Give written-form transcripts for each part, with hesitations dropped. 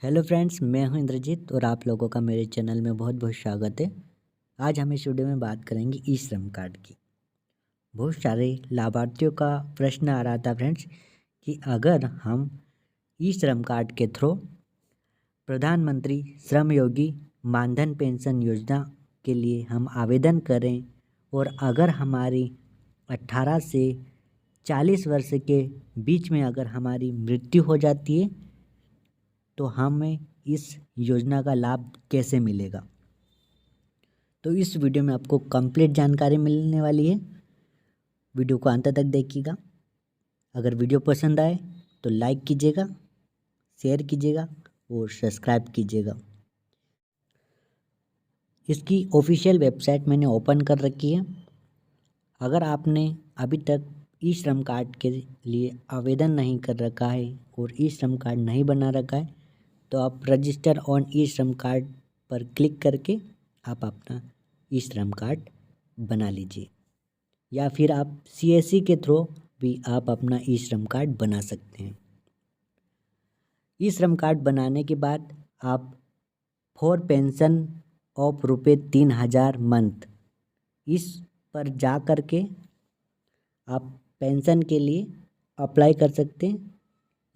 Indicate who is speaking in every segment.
Speaker 1: Hello friends, मैं हूं इंद्रजीत और आप लोगों का मेरे चैनल में बहुत बहुत स्वागत है। आज हम इस वीडियो में बात करेंगे ई श्रम कार्ड की। बहुत सारे लाभार्थियों का प्रश्न आ रहा था फ्रेंड्स कि अगर हम ई श्रम कार्ड के थ्रू प्रधानमंत्री श्रम योगी मानधन पेंशन योजना के लिए हम आवेदन करें और अगर हमारी 18 से 40 वर्ष के बीच में अगर हमारी मृत्यु हो जाती है तो हमें इस योजना का लाभ कैसे मिलेगा। तो इस वीडियो में आपको कंप्लीट जानकारी मिलने वाली है। वीडियो को अंत तक देखिएगा। अगर वीडियो पसंद आए तो लाइक कीजिएगा, शेयर कीजिएगा और सब्सक्राइब कीजिएगा। इसकी ऑफिशियल वेबसाइट मैंने ओपन कर रखी है। अगर आपने अभी तक ई श्रम कार्ड के लिए आवेदन नहीं कर रखा है और ई श्रम कार्ड नहीं बना रखा है तो आप रजिस्टर ऑन ई श्रम कार्ड पर क्लिक करके आप अपना ई श्रम कार्ड बना लीजिए, या फिर आप CSC के थ्रू भी आप अपना ई श्रम कार्ड बना सकते हैं। ई श्रम कार्ड बनाने के बाद आप फॉर पेंशन ऑफ ₹3000 मंथ इस पर जा कर के आप पेंशन के लिए अप्लाई कर सकते हैं।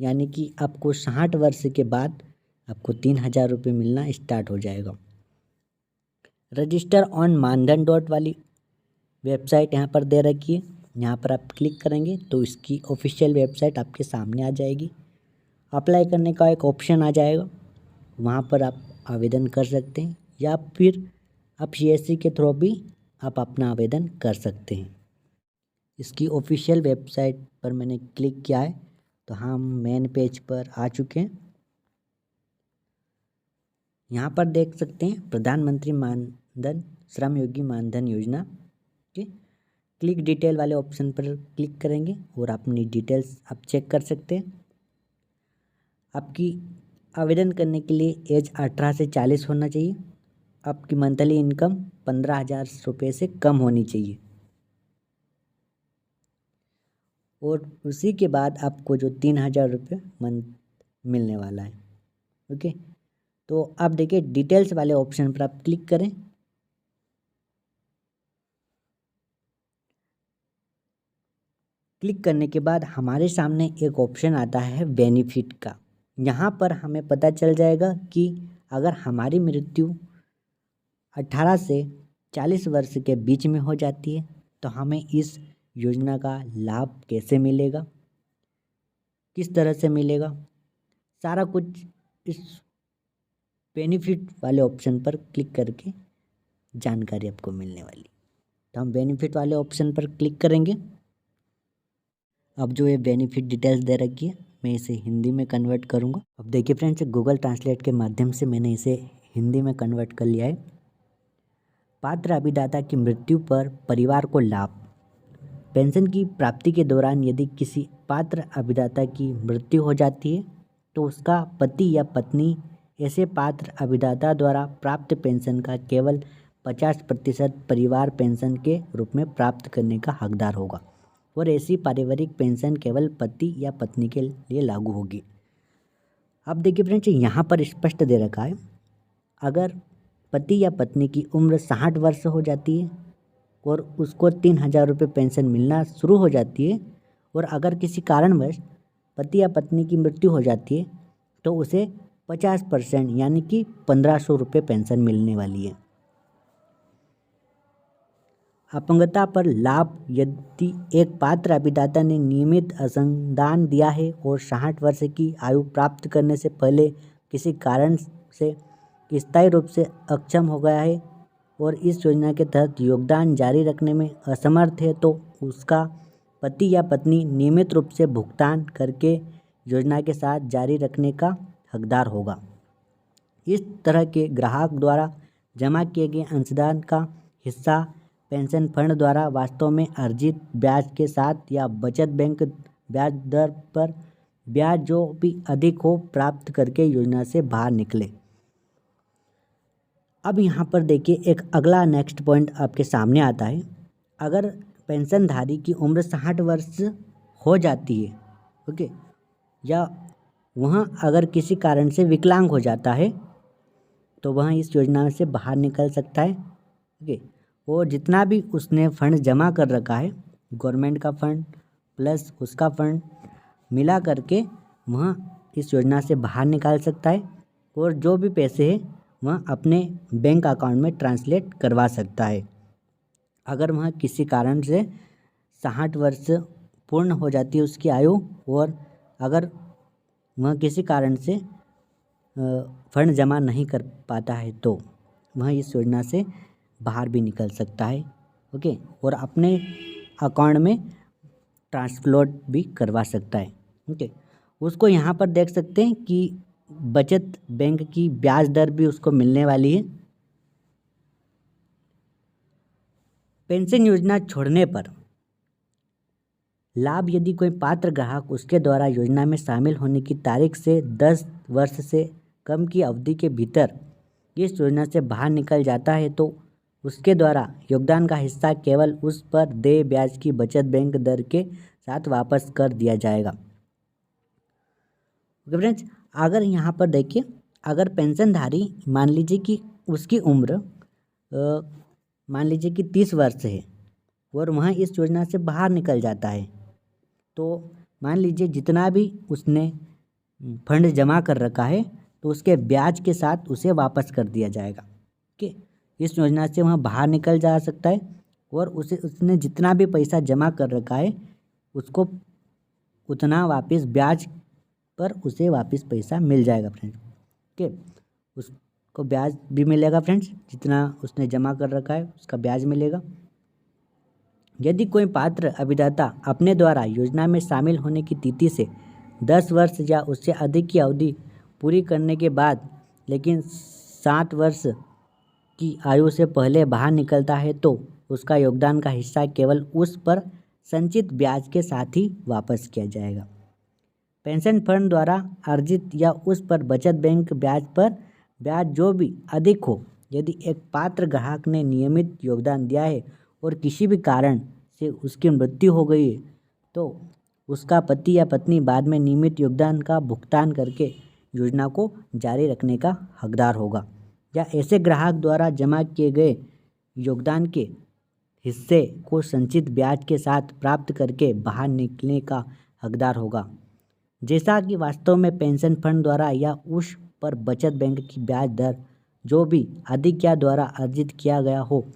Speaker 1: यानी कि आपको 60 वर्ष के बाद आपको 3000 रुपये मिलना स्टार्ट हो जाएगा। रजिस्टर ऑन मानधन डॉट वाली वेबसाइट यहाँ पर दे रखी है। यहाँ पर आप क्लिक करेंगे तो इसकी ऑफिशियल वेबसाइट आपके सामने आ जाएगी। अप्लाई करने का एक ऑप्शन आ जाएगा, वहाँ पर आप आवेदन कर सकते हैं या फिर आप CSC के थ्रू भी आप अपना आवेदन कर सकते हैं। इसकी ऑफिशियल वेबसाइट पर मैंने क्लिक किया है तो हम मेन पेज पर आ चुके हैं। यहाँ पर देख सकते हैं प्रधानमंत्री मानधन श्रम योगी मानधन योजना के क्लिक डिटेल वाले ऑप्शन पर क्लिक करेंगे और अपनी डिटेल्स आप चेक कर सकते हैं। आपकी आवेदन करने के लिए एज 18 से 40 होना चाहिए। आपकी मंथली इनकम 15,000 रुपये से कम होनी चाहिए और उसी के बाद आपको जो 3000 रुपये मंथ मिलने वाला है। ओके, तो आप देखिए डिटेल्स वाले ऑप्शन पर आप क्लिक करें। क्लिक करने के बाद हमारे सामने एक ऑप्शन आता है बेनिफिट का। यहाँ पर हमें पता चल जाएगा कि अगर हमारी मृत्यु 18 से 40 वर्ष के बीच में हो जाती है तो हमें इस योजना का लाभ कैसे मिलेगा, किस तरह से मिलेगा, सारा कुछ इस बेनिफिट वाले ऑप्शन पर क्लिक करके जानकारी आपको मिलने वाली। तो हम बेनिफिट वाले ऑप्शन पर क्लिक करेंगे। अब जो ये बेनिफिट डिटेल्स दे रखी है मैं इसे हिंदी में कन्वर्ट करूँगा। अब देखिए फ्रेंड्स, गूगल ट्रांसलेट के माध्यम से मैंने इसे हिंदी में कन्वर्ट कर लिया है। पात्र अभिदाता की मृत्यु पर परिवार को लाभ। पेंशन की प्राप्ति के दौरान यदि किसी पात्र अभिदाता की मृत्यु हो जाती है तो उसका पति या पत्नी ऐसे पात्र अभिदाता द्वारा प्राप्त पेंशन का केवल 50% परिवार पेंशन के रूप में प्राप्त करने का हकदार होगा और ऐसी पारिवारिक पेंशन केवल पति या पत्नी के लिए लागू होगी। अब देखिए फ्रेंड्स, यहाँ पर स्पष्ट दे रखा है अगर पति या पत्नी की उम्र 60 वर्ष हो जाती है और उसको 3000 रुपये पेंशन मिलना शुरू हो जाती है और अगर किसी कारणवश पति या पत्नी की मृत्यु हो जाती है तो उसे 50% यानी कि 1500 रुपये पेंशन मिलने वाली है। अपंगता पर लाभ। यदि एक पात्र अभिदाता ने नियमित अंशदान दिया है और 60 वर्ष की आयु प्राप्त करने से पहले किसी कारण से स्थायी रूप से अक्षम हो गया है और इस योजना के तहत योगदान जारी रखने में असमर्थ है तो उसका पति या पत्नी नियमित रूप से भुगतान करके योजना के साथ जारी रखने का हकदार होगा। इस तरह के ग्राहक द्वारा जमा किए गए अंशदान का हिस्सा पेंशन फंड द्वारा वास्तव में अर्जित ब्याज के साथ या बचत बैंक ब्याज दर पर ब्याज जो भी अधिक हो प्राप्त करके योजना से बाहर निकले। अब यहाँ पर देखिए एक अगला नेक्स्ट पॉइंट आपके सामने आता है। अगर पेंशनधारी की उम्र 60 वर्ष हो जाती है, ओके, या वह अगर किसी कारण से विकलांग हो जाता है तो वह इस योजना से बाहर निकल सकता है। ओके, और जितना भी उसने फंड जमा कर रखा है, गवर्नमेंट का फंड प्लस उसका फंड मिला करके वह इस योजना से बाहर निकाल सकता है और जो भी पैसे हैं वह अपने बैंक अकाउंट में ट्रांसलेट करवा सकता है। अगर वह किसी कारण से 60 वर्ष पूर्ण हो जाती है उसकी आयु, और अगर वह किसी कारण से फंड जमा नहीं कर पाता है तो वह इस योजना से बाहर भी निकल सकता है। ओके, और अपने अकाउंट में ट्रांसफ्लोट भी करवा सकता है। ओके, उसको यहाँ पर देख सकते हैं कि बचत बैंक की ब्याज दर भी उसको मिलने वाली है। पेंशन योजना छोड़ने पर लाभ यदि कोई पात्र ग्राहक उसके द्वारा योजना में शामिल होने की तारीख से 10 वर्ष से कम की अवधि के भीतर इस योजना से बाहर निकल जाता है तो उसके द्वारा योगदान का हिस्सा केवल उस पर देय ब्याज की बचत बैंक दर के साथ वापस कर दिया जाएगा। ओके फ्रेंड्स, अगर यहाँ पर देखिए, अगर पेंशनधारी मान लीजिए कि उसकी उम्र मान लीजिए कि 30 वर्ष है और वह इस योजना से बाहर निकल जाता है तो मान लीजिए जितना भी उसने फंड जमा कर रखा है तो उसके ब्याज के साथ उसे वापस कर दिया जाएगा। ओके, इस योजना से वह बाहर निकल जा सकता है और उसने जितना भी पैसा जमा कर रखा है उसको उतना वापस ब्याज पर उसे वापस पैसा मिल जाएगा फ्रेंड्स। ओके, उसको ब्याज भी मिलेगा फ्रेंड्स, जितना उसने जमा कर रखा है उसका ब्याज मिलेगा। यदि कोई पात्र अभिदाता अपने द्वारा योजना में शामिल होने की तिथि से 10 वर्ष या उससे अधिक की अवधि पूरी करने के बाद लेकिन 60 वर्ष की आयु से पहले बाहर निकलता है तो उसका योगदान का हिस्सा केवल उस पर संचित ब्याज के साथ ही वापस किया जाएगा। पेंशन फंड द्वारा अर्जित या उस पर बचत बैंक ब्याज पर ब्याज जो भी अधिक हो, यदि एक पात्र ग्राहक ने नियमित योगदान दिया है और किसी भी कारण से उसकी मृत्यु हो गई है तो उसका पति या पत्नी बाद में नियमित योगदान का भुगतान करके योजना को जारी रखने का हकदार होगा, या ऐसे ग्राहक द्वारा जमा किए गए योगदान के हिस्से को संचित ब्याज के साथ प्राप्त करके बाहर निकलने का हकदार होगा। जैसा कि वास्तव में पेंशन फंड द्वारा या उस पर बचत बैंक की ब्याज दर जो भी अधिक या द्वारा अर्जित किया गया हो,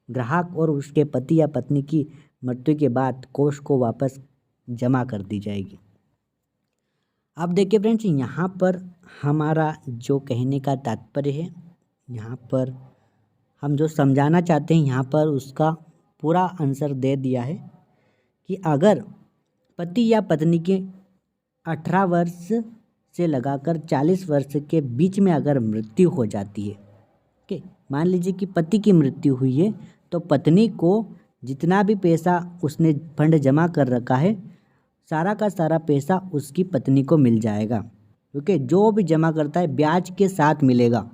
Speaker 1: ग्राहक और उसके पति या पत्नी की मृत्यु के बाद कोष को वापस जमा कर दी जाएगी। अब देखिए फ्रेंड्स, यहाँ पर हमारा जो कहने का तात्पर्य है, यहाँ पर हम जो समझाना चाहते हैं यहाँ पर उसका पूरा आंसर दे दिया है कि अगर पति या पत्नी के 18 वर्ष से लगाकर 40 वर्ष के बीच में अगर मृत्यु हो जाती है, ओके, मान लीजिए कि पति की मृत्यु हुई है तो पत्नी को जितना भी पैसा उसने फंड जमा कर रखा है सारा का सारा पैसा उसकी पत्नी को मिल जाएगा। ओके, जो भी जमा करता है ब्याज के साथ मिलेगा।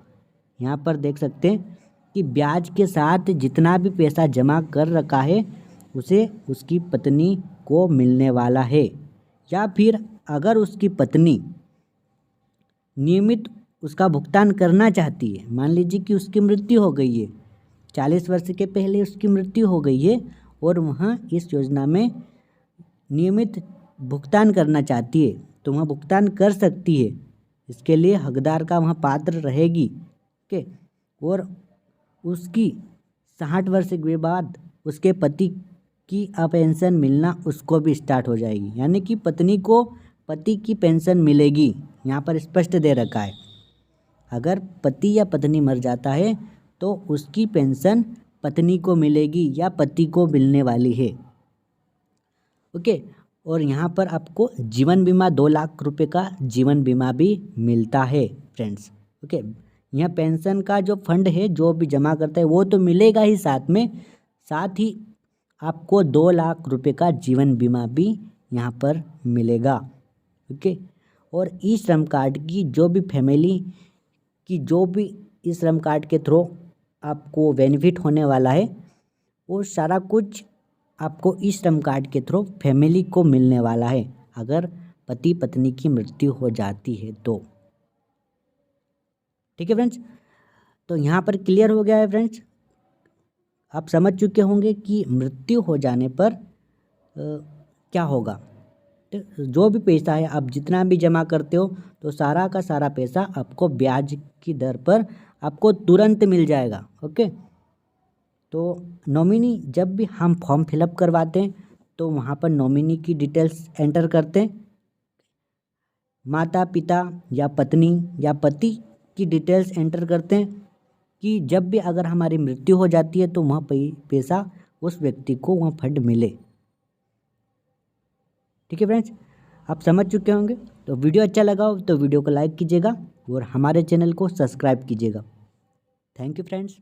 Speaker 1: यहाँ पर देख सकते हैं कि ब्याज के साथ जितना भी पैसा जमा कर रखा है उसे उसकी पत्नी को मिलने वाला है। या फिर अगर उसकी पत्नी नियमित उसका भुगतान करना चाहती है, मान लीजिए कि उसकी मृत्यु हो गई है, 40 वर्ष के पहले उसकी मृत्यु हो गई है और वह इस योजना में नियमित भुगतान करना चाहती है तो वह भुगतान कर सकती है। इसके लिए हकदार का वह पात्र रहेगी। ओके, और उसकी 60 वर्ष के बाद उसके पति की पेंशन मिलना उसको भी स्टार्ट हो जाएगी, यानी कि पत्नी को पति की पेंशन मिलेगी। यहाँ पर स्पष्ट दे रखा है, अगर पति या पत्नी मर जाता है तो उसकी पेंशन पत्नी को मिलेगी या पति को मिलने वाली है। ओके, और यहाँ पर आपको जीवन बीमा 2 लाख रुपए का जीवन बीमा भी मिलता है फ्रेंड्स। ओके, यहाँ पेंशन का जो फंड है जो भी जमा करता है वो तो मिलेगा ही, साथ ही आपको 2 लाख रुपए का जीवन बीमा भी यहाँ पर मिलेगा। ओके, और ई श्रम कार्ड की जो भी फैमिली की जो भी इस श्रम कार्ड के थ्रू आपको बेनिफिट होने वाला है वो सारा कुछ आपको इस श्रम कार्ड के थ्रू फैमिली को मिलने वाला है। अगर पति पत्नी की मृत्यु हो जाती है तो। ठीक है फ्रेंड्स, तो यहाँ पर क्लियर हो गया है फ्रेंड्स। आप समझ चुके होंगे कि मृत्यु हो जाने पर क्या होगा। जो भी पैसा है आप जितना भी जमा करते हो तो सारा का सारा पैसा आपको ब्याज की दर पर आपको तुरंत मिल जाएगा। ओके, तो नॉमिनी जब भी हम फॉर्म फिलअप करवाते हैं तो वहाँ पर नॉमिनी की डिटेल्स एंटर करते हैं, माता पिता या पत्नी या पति की डिटेल्स एंटर करते हैं कि जब भी अगर हमारी मृत्यु हो जाती है तो वहाँ पैसा उस व्यक्ति को वहाँ फंड मिले। ठीक है फ्रेंड्स, आप समझ चुके होंगे। तो वीडियो अच्छा लगा हो तो वीडियो को लाइक कीजिएगा और हमारे चैनल को सब्सक्राइब कीजिएगा। Thank you friends.